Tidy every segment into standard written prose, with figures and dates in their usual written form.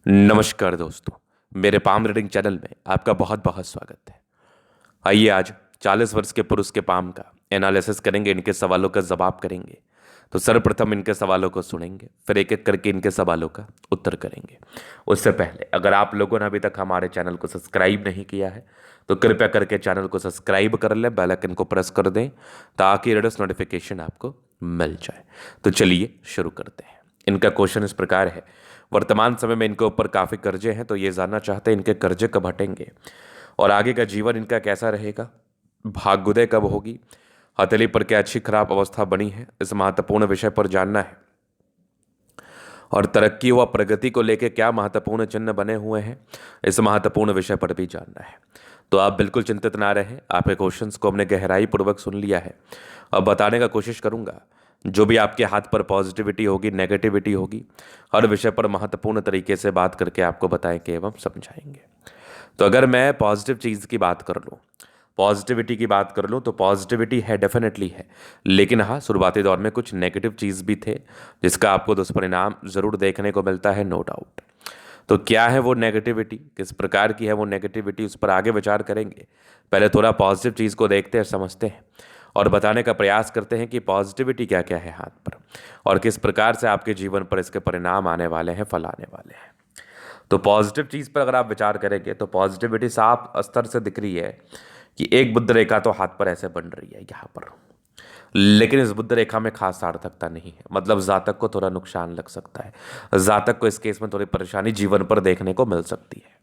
नमस्कार दोस्तों, मेरे पाम रीडिंग चैनल में आपका बहुत बहुत स्वागत है। आइए आज 40 वर्ष के पुरुष के पाम का एनालिसिस करेंगे, इनके सवालों का जवाब करेंगे। तो सर्वप्रथम इनके सवालों को सुनेंगे, फिर एक एक करके इनके सवालों का उत्तर करेंगे। उससे पहले अगर आप लोगों ने अभी तक हमारे चैनल को सब्सक्राइब नहीं किया है तो कृपया करके चैनल को सब्सक्राइब कर लें, बेल आइकन को प्रेस कर दें ताकि लेटेस्ट नोटिफिकेशन आपको मिल जाए। तो चलिए शुरू करते हैं। इनका क्वेश्चन इस प्रकार है, वर्तमान समय में इनके ऊपर काफ़ी कर्जे हैं, तो ये जानना चाहते हैं इनके कर्जे कब हटेंगे और आगे का जीवन इनका कैसा रहेगा, भाग्योदय कब होगी, हथेली पर क्या अच्छी खराब अवस्था बनी है, इस महत्वपूर्ण विषय पर जानना है। और तरक्की व प्रगति को लेकर क्या महत्वपूर्ण चिन्ह बने हुए हैं, इस महत्वपूर्ण विषय पर भी जानना है। तो आप बिल्कुल चिंतित ना रहें, आपके क्वेश्चंस को हमने गहराई पूर्वक सुन लिया है। अब बताने का कोशिश करूंगा, जो भी आपके हाथ पर पॉजिटिविटी होगी, नेगेटिविटी होगी, हर विषय पर महत्वपूर्ण तरीके से बात करके आपको बताएंगे एवं समझाएंगे। तो अगर मैं पॉजिटिव चीज़ की बात कर लूँ, पॉजिटिविटी की बात कर लूँ, तो पॉजिटिविटी है, डेफिनेटली है। लेकिन हाँ, शुरुआती दौर में कुछ नेगेटिव चीज़ भी थे जिसका आपको दुष्परिणाम ज़रूर देखने को मिलता है, नो डाउट। तो क्या है वो नेगेटिविटी, किस प्रकार की है वो नेगेटिविटी, उस पर आगे विचार करेंगे। पहले थोड़ा पॉजिटिव चीज़ को देखते हैं, समझते हैं और बताने का प्रयास करते हैं कि पॉजिटिविटी क्या क्या है हाथ पर और किस प्रकार से आपके जीवन पर इसके परिणाम आने वाले हैं, फल आने वाले हैं। तो पॉजिटिव चीज़ पर अगर आप विचार करेंगे तो पॉजिटिविटी साफ स्तर से दिख रही है कि एक बुद्ध रेखा तो हाथ पर ऐसे बन रही है यहाँ पर, लेकिन इस बुद्ध रेखा में खास सार्थकता नहीं है। मतलब जातक को थोड़ा नुकसान लग सकता है, जातक को इस केस में थोड़ी परेशानी जीवन पर देखने को मिल सकती है।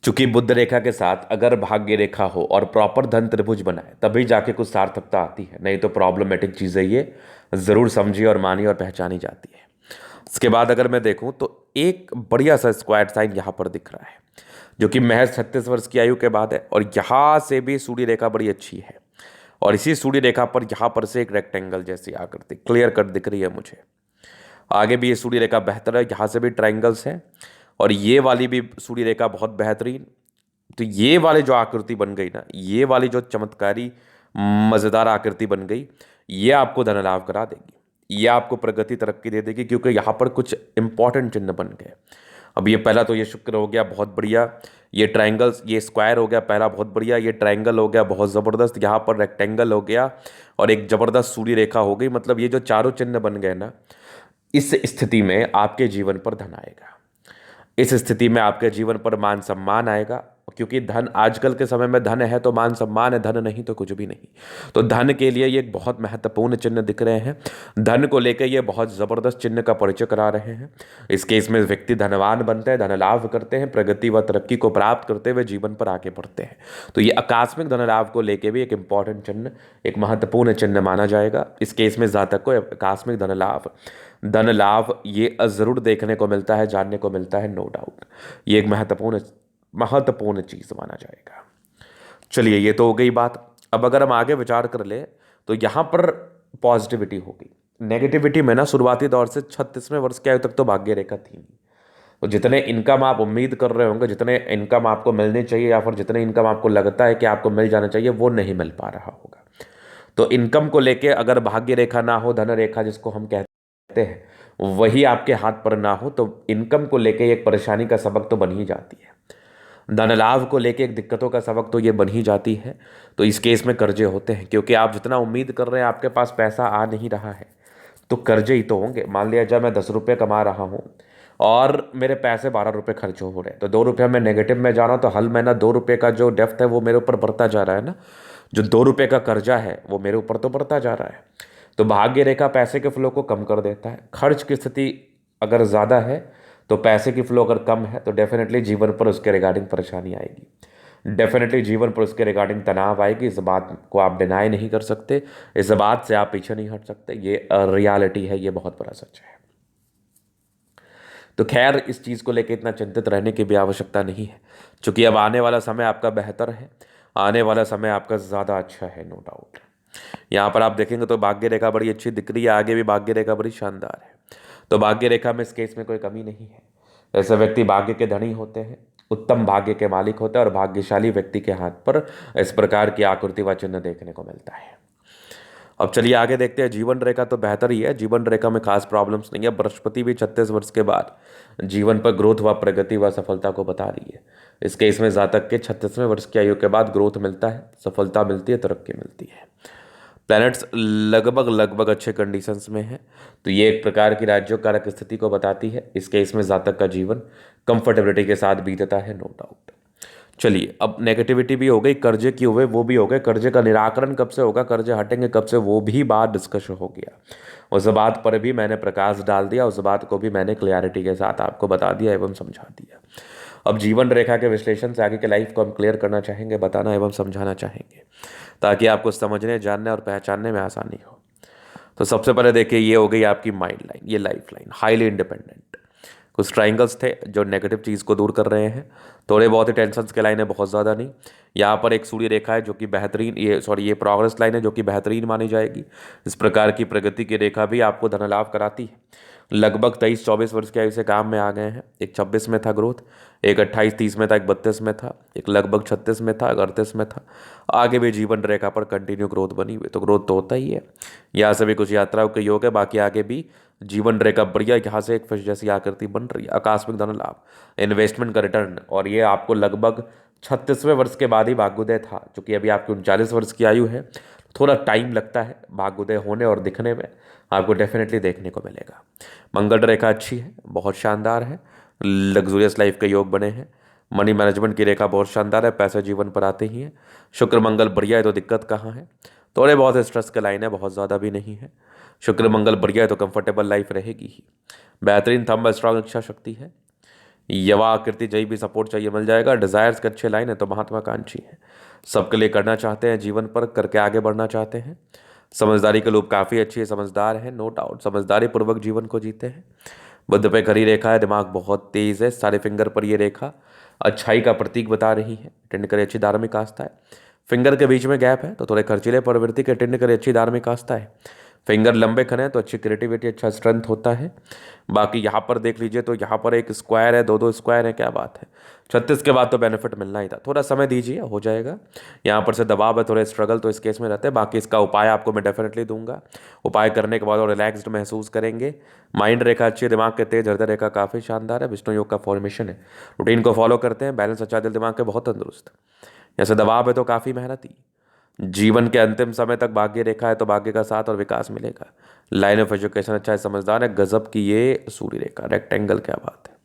चूंकि बुद्ध रेखा के साथ अगर भाग्य रेखा हो और प्रॉपर धन त्रिभुज बनाए तभी जाके कुछ सार्थकता आती है, नहीं तो प्रॉब्लमेटिक चीज़ है ये, जरूर समझी और मानी और पहचानी जाती है। इसके बाद अगर मैं देखूं तो एक बढ़िया सा स्क्वायर साइन यहाँ पर दिख रहा है जो कि महज 36 वर्ष की आयु के बाद है, और यहाँ से भी सूर्य रेखा बड़ी अच्छी है और इसी सूर्य रेखा पर यहाँ पर से एक रेक्टेंगल जैसी आकृति क्लियर कट दिख रही है मुझे। आगे भी ये सूर्य रेखा बेहतर है, यहाँ से भी ट्रायंगल्स हैं और ये वाली भी सूर्य रेखा बहुत बेहतरीन। तो ये वाली जो आकृति बन गई ना, ये वाली जो चमत्कारी मज़ेदार आकृति बन गई, ये आपको धन लाभ करा देगी, ये आपको प्रगति तरक्की दे देगी, क्योंकि यहाँ पर कुछ इंपॉर्टेंट चिन्ह बन गए। अब ये पहला तो ये शुक्र हो गया, बहुत बढ़िया। ये ट्रायंगल्स, ये स्क्वायर हो गया पहला, बहुत बढ़िया। ये ट्रायंगल हो गया, बहुत ज़बरदस्त। यहाँ पर रेक्टेंगल हो गया और एक ज़बरदस्त सूर्य रेखा हो गई। मतलब ये जो चारों चिन्ह बन गए ना, इस स्थिति में आपके जीवन पर धन आएगा, इस स्थिति में आपके जीवन पर मान सम्मान आएगा। क्योंकि धन, आजकल के समय में धन है तो मान सम्मान है, धन नहीं तो कुछ भी नहीं। तो धन के लिए ये एक बहुत महत्वपूर्ण चिन्ह दिख रहे हैं। धन को लेकर ये बहुत ज़बरदस्त चिन्ह का परिचय करा रहे हैं। इस केस में व्यक्ति धनवान बनते हैं, धन लाभ करते हैं, प्रगति व तरक्की को प्राप्त करते हुए जीवन पर आगे बढ़ते हैं। तो ये आकस्मिक धन लाभ को लेकर भी एक इंपॉर्टेंट चिन्ह, एक महत्वपूर्ण चिन्ह माना जाएगा। इस केस में जातक को आकस्मिक धन लाभ ये जरूर देखने को मिलता है, जानने को मिलता है, नो डाउट। ये एक महत्वपूर्ण चीज माना जाएगा। चलिए, ये तो हो गई बात। अब अगर हम आगे विचार कर ले तो यहां पर पॉजिटिविटी होगी। नेगेटिविटी में ना, शुरुआती दौर से 36वें वर्ष की आयु तक तो भाग्य रेखा थी नहीं। तो जितने इनकम आप उम्मीद कर रहे होंगे, जितने इनकम आपको मिलने चाहिए या फिर जितने इनकम आपको लगता है कि आपको मिल जाना चाहिए, वो नहीं मिल पा रहा होगा। तो इनकम को लेके अगर भाग्य रेखा ना हो, धन रेखा जिसको हम कहते हैं, वही आपके हाथ पर ना हो, तो इनकम को लेके एक परेशानी का सबक तो बन ही जाती है। धन लाभ को लेके एक दिक्कतों का सबक तो ये बन ही जाती है। तो इस केस में कर्जे होते हैं, क्योंकि आप जितना उम्मीद कर रहे हैं आपके पास पैसा आ नहीं रहा है, तो कर्जे ही तो होंगे। मान लिया जब मैं 10 रुपये कमा रहा हूँ और मेरे पैसे 12 रुपये खर्च हो रहे हैं, तो 2 रुपये में नेगेटिव में जा रहा हूँ, तो हल महीना 2 रुपये का जो डेफ्ट है वो मेरे ऊपर बढ़ता जा रहा है ना। जो 2 रुपये का कर्जा है वो मेरे ऊपर तो बढ़ता जा रहा है। तो भाग्य रेखा पैसे के फ्लो को कम कर देता है। खर्च की स्थिति अगर ज़्यादा है तो पैसे की फ्लो अगर कम है तो डेफिनेटली जीवन पर उसके रिगार्डिंग परेशानी आएगी, डेफिनेटली जीवन पर उसके रिगार्डिंग तनाव आएगी। इस बात को आप डिनाई नहीं कर सकते, इस बात से आप पीछे नहीं हट सकते। ये रियलिटी है, ये बहुत बड़ा सच है। तो खैर, इस चीज़ को लेकर इतना चिंतित रहने की भी आवश्यकता नहीं है, क्योंकि अब आने वाला समय आपका बेहतर है, आने वाला समय आपका ज़्यादा अच्छा है, नो डाउट। यहाँ पर आप देखेंगे तो भाग्य रेखा बड़ी अच्छी दिख रही है, आगे भी भाग्य रेखा बड़ी शानदार है। तो भाग्य रेखा में इस केस में कोई कमी नहीं है। ऐसे व्यक्ति भाग्य के धनी होते हैं, उत्तम भाग्य के मालिक होते हैं, और भाग्यशाली व्यक्ति के हाथ पर इस प्रकार की आकृति व चिन्ह देखने को मिलता है। अब चलिए आगे देखते हैं। जीवन रेखा तो बेहतर ही है, जीवन रेखा में खास प्रॉब्लम्स नहीं है। बृहस्पति भी 36 वर्ष के बाद जीवन पर ग्रोथ व प्रगति व सफलता को बता रही है। इस केस में जातक के 36वें वर्ष की आयु के बाद ग्रोथ मिलता है, सफलता मिलती है, तरक्की मिलती है। प्लैनेट्स लगभग लगभग अच्छे कंडीशंस में है, तो ये एक प्रकार की राज्यों कारक स्थिति को बताती है। इस केस में जातक का जीवन कंफर्टेबिलिटी के साथ बीतता है, नो डाउट। चलिए अब नेगेटिविटी भी हो गई, कर्जे की हुए वो भी हो गए। कर्जे का निराकरण कब से होगा, कर्जे हटेंगे कब से, वो भी बात डिस्कस हो गया। उस बात पर भी मैंने प्रकाश डाल दिया, उस बात को भी मैंने क्लैरिटी के साथ आपको बता दिया एवं समझा दिया। अब जीवन रेखा के विश्लेषण से आगे के लाइफ को हम क्लियर करना चाहेंगे, बताना एवं समझाना चाहेंगे, ताकि आपको समझने, जानने और पहचानने में आसानी हो। तो सबसे पहले देखिए, ये हो गई आपकी माइंड लाइन, ये लाइफ लाइन, हाईली इंडिपेंडेंट। कुछ ट्राइंगल्स थे जो नेगेटिव चीज़ को दूर कर रहे हैं, थोड़े बहुत ही टेंशन्स के लाइन है, बहुत ज़्यादा नहीं। यहाँ पर एक सूर्य रेखा है जो कि बेहतरीन, ये प्रोग्रेस लाइन है जो कि बेहतरीन मानी जाएगी। इस प्रकार की प्रगति की रेखा भी आपको धन लाभ कराती है। लगभग 23-24 वर्ष की आयु से काम में आ गए हैं। एक 26 में था ग्रोथ, एक 28-30 में था, एक 32 में था, एक लगभग 36 में था, एक 38 में था। आगे भी जीवन रेखा पर कंटिन्यू ग्रोथ बनी हुई, तो ग्रोथ तो होता ही है। यहाँ से भी कुछ यात्राओं के योग है, बाकी आगे भी जीवन रेखा बढ़िया। यहाँ से एक फिश जैसी आकृति बन रही है, आकस्मिक धन लाभ, इन्वेस्टमेंट का रिटर्न। और ये आपको लगभग 36वें वर्ष के बाद ही भाग्योदय था, जो कि अभी आपकी 39 वर्ष की आयु है। थोड़ा टाइम लगता है भाग्योदय होने और दिखने में, आपको डेफिनेटली देखने को मिलेगा। मंगल रेखा अच्छी है, बहुत शानदार है, लग्जूरियस लाइफ के योग बने हैं। मनी मैनेजमेंट की रेखा बहुत शानदार है, पैसे जीवन पर आते ही हैं। शुक्र मंगल बढ़िया है, तो दिक्कत कहाँ है? थोड़े बहुत स्ट्रेस के लाइन है, बहुत ज़्यादा भी नहीं है। शुक्र मंगल बढ़िया है तो कंफर्टेबल लाइफ रहेगी ही। बेहतरीन थंब, स्ट्रॉन्ग इच्छा शक्ति है। यवा आकृति, जय भी सपोर्ट चाहिए मिल जाएगा। डिजायर्स के अच्छे लाइन है, तो महात्माकांक्षी है, सबके लिए करना चाहते हैं, जीवन पर करके आगे बढ़ना चाहते हैं। समझदारी के लोग काफ़ी अच्छी है, समझदार है, नो डाउट, समझदारी पूर्वक जीवन को जीते हैं। बुद्ध पे खड़ी रेखा है, दिमाग बहुत तेज है। सारे फिंगर पर ये रेखा अच्छाई का प्रतीक बता रही है। अटेंड करे, अच्छी धार्मिक आस्था है। फिंगर के बीच में गैप है तो थोड़े खर्चीले प्रवृत्ति के, अटेंड करे, अच्छी धार्मिक आस्था है। फिंगर लंबे खने तो अच्छी क्रिएटिविटी, अच्छा स्ट्रेंथ होता है। बाकी यहाँ पर देख लीजिए तो यहाँ पर एक स्क्वायर है, दो स्क्वायर है, क्या बात है। 36 के बाद तो बेनिफिट मिलना ही था, थोड़ा समय दीजिए, हो जाएगा। यहाँ पर से दबाव है, थोड़े स्ट्रगल तो इस केस में रहते हैं। बाकी इसका उपाय आपको मैं डेफिनेटली दूंगा। उपाय करने के बाद और रिलैक्स्ड महसूस करेंगे। माइंड रेखा अच्छी है, दिमाग के तेज, हृदय रेखा काफ़ी शानदार है। विष्णु योग का फॉर्मेशन है, रूटीन को फॉलो करते हैं, बैलेंस अच्छा, दिल दिमाग के बहुत तंदुरुस्त। जैसे दबाव है तो काफ़ी मेहनती। जीवन के अंतिम समय तक भाग्य रेखा है, तो भाग्य का साथ और विकास मिलेगा। लाइन ऑफ एजुकेशन अच्छा है, समझदार है। गजब की ये सूर्य रेखा, रेक्टेंगल, क्या बात है।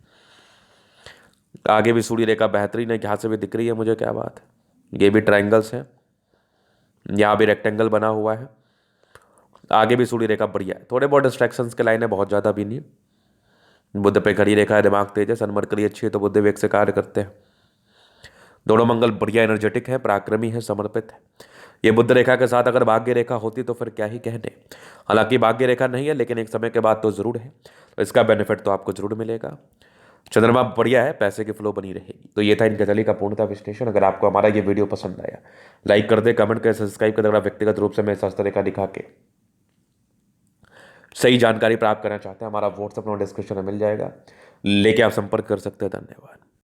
आगे भी सूर्य रेखा बेहतरीन है, यहाँ से भी दिख रही है मुझे, क्या बात है। ये भी ट्राइंगल्स हैं, यहाँ भी रेक्टेंगल बना हुआ है। आगे भी सूर्य रेखा बढ़िया है। थोड़े बहुत डिस्ट्रैक्शंस के लाइन है, बहुत ज़्यादा भी नहीं। बुद्ध पे खड़ी रेखा है, दिमाग तेज है, सनमरकरी अच्छी है, तो बुद्ध वेग से कार्य करते हैं। दोनों मंगल बढ़िया एनर्जेटिक है, पराक्रमी है, समर्पित है। ये बुद्ध रेखा के साथ अगर भाग्य रेखा होती तो फिर क्या ही कहने। हालांकि भाग्य रेखा नहीं है, लेकिन एक समय के बाद तो जरूर है, तो इसका बेनिफिट तो आपको जरूर मिलेगा। चंद्रमा बढ़िया है, पैसे की फ्लो बनी रहेगी। तो ये था इनके गजली का पूर्णता विश्लेषण। अगर आपको हमारा ये वीडियो पसंद आया, लाइक कर दे, कमेंट कर, सब्सक्राइब कर दे। व्यक्तिगत रूप से मैं शास्त्र रेखा दिखा के सही जानकारी प्राप्त करना चाहते हैं, हमारा व्हाट्सअप नंबर डिस्क्रिप्शन में मिल जाएगा, लेके आप संपर्क कर सकते हैं। धन्यवाद।